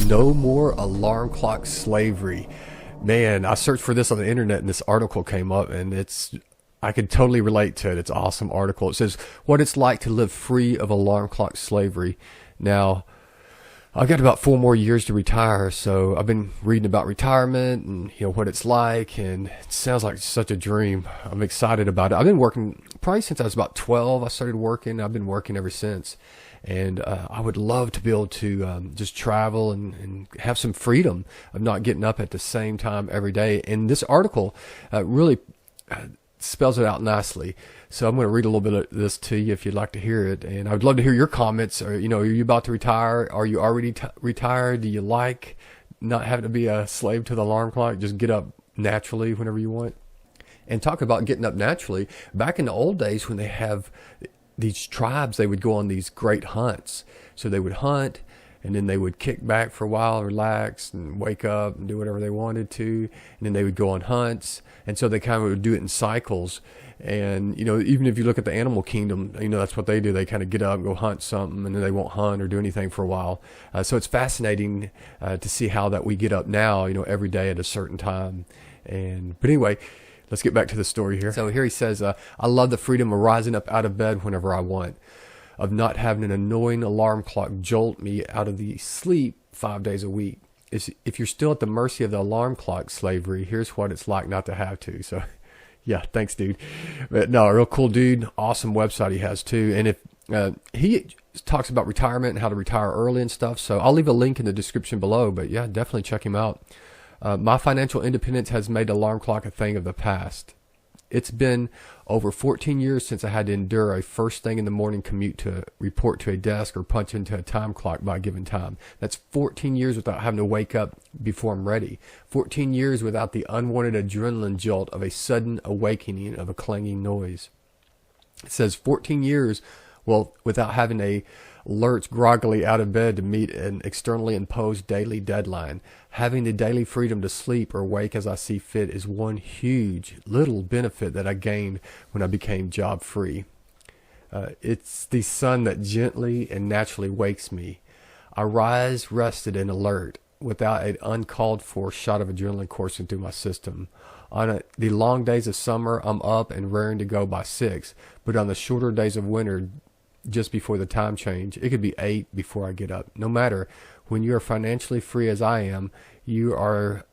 No more alarm clock slavery. Man, I searched for this on the internet and this article came up, and I could totally relate to it. It's an awesome article. It says what it's like to live free of alarm clock slavery. Now, I've got about 4 more years to retire, so I've been reading about retirement and what it's like, and it sounds like such a dream. I'm excited about it. I've been working probably since I was about 12. I started working. I've been working ever since. And I would love to be able to just travel and have some freedom of not getting up at the same time every day. And this article really spells it out nicely. So I'm going to read a little bit of this to you if you'd like to hear it. And I would love to hear your comments. Or, are you about to retire? Are you already retired? Do you like not having to be a slave to the alarm clock? Just get up naturally whenever you want. And talk about getting up naturally. Back in the old days when they have these tribes, they would go on these great hunts. So they would hunt, and then they would kick back for a while, relax, and wake up and do whatever they wanted to. And then they would go on hunts. And so they kind of would do it in cycles. And, even if you look at the animal kingdom, that's what they do. They kind of get up and go hunt something, and then they won't hunt or do anything for a while. So it's fascinating to see how that we get up now, every day at a certain time. But anyway, let's get back to the story here. So here he says, I love the freedom of rising up out of bed whenever I want, of not having an annoying alarm clock jolt me out of the sleep 5 days a week. If you're still at the mercy of the alarm clock slavery, here's what it's like not to have to. So yeah, thanks, dude. But no, a real cool dude. Awesome website he has too. And if he talks about retirement and how to retire early and stuff. So I'll leave a link in the description below. But yeah, definitely check him out. My financial independence has made the alarm clock a thing of the past. It's been over 14 years since I had to endure a first thing in the morning commute to report to a desk or punch into a time clock by a given time. That's 14 years without having to wake up before I'm ready. 14 years without the unwanted adrenaline jolt of a sudden awakening of a clanging noise. It says 14 years, without having a lurch groggily out of bed to meet an externally imposed daily deadline. Having the daily freedom to sleep or wake as I see fit is one huge little benefit that I gained when I became job free. It's the sun that gently and naturally wakes me. I rise rested and alert without an uncalled for shot of adrenaline coursing through my system. On the long days of summer, I'm up and raring to go by 6, but on the shorter days of winter, just before the time change, it could be 8 before I get up. No matter, when you are financially free as I am, you are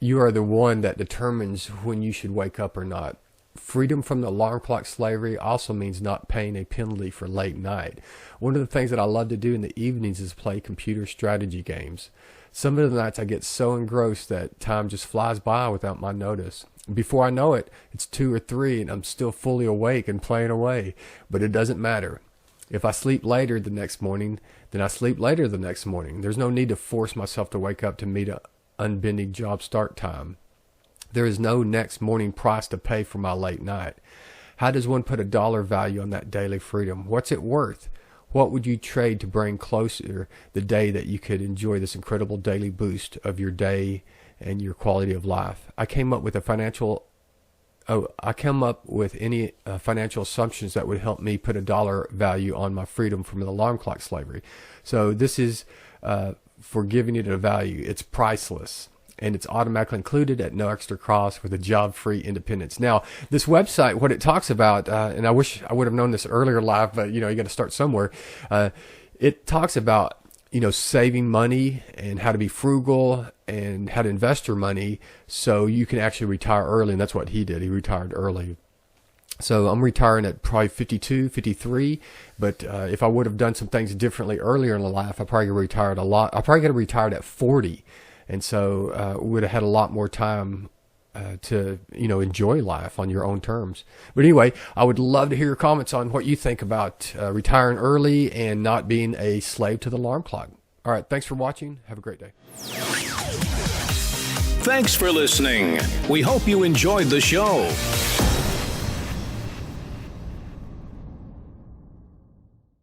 the one that determines when you should wake up or not. Freedom from the alarm clock slavery also means not paying a penalty for late night. One of the things that I love to do in the evenings is play computer strategy games. Some of the nights I get so engrossed that time just flies by without my notice. Before I know it, it's 2 or 3 and I'm still fully awake and playing away. But it doesn't matter. If I sleep later the next morning, then I sleep later the next morning. There's no need to force myself to wake up to meet an unbending job start time. There is no next morning price to pay for my late night. How does one put a dollar value on that daily freedom? What's it worth? What would you trade to bring closer the day that you could enjoy this incredible daily boost of your day and your quality of life? I came up with any financial assumptions that would help me put a dollar value on my freedom from the alarm clock slavery. So this is for giving it a value. It's priceless, and it's automatically included at no extra cost with a job-free independence. Now, this website, what it talks about, and I wish I would have known this earlier live, but you got to start somewhere. It talks about saving money and how to be frugal and how to invest your money so you can actually retire early. And that's what he did. He retired early. So I'm retiring at probably 52, 53. But if I would have done some things differently earlier in life, I probably retired a lot. I probably got retired at 40. And so would have had a lot more time to enjoy life on your own terms. But anyway, I would love to hear your comments on what you think about retiring early and not being a slave to the alarm clock. All right, thanks for watching. Have a great day. Thanks for listening. We hope you enjoyed the show.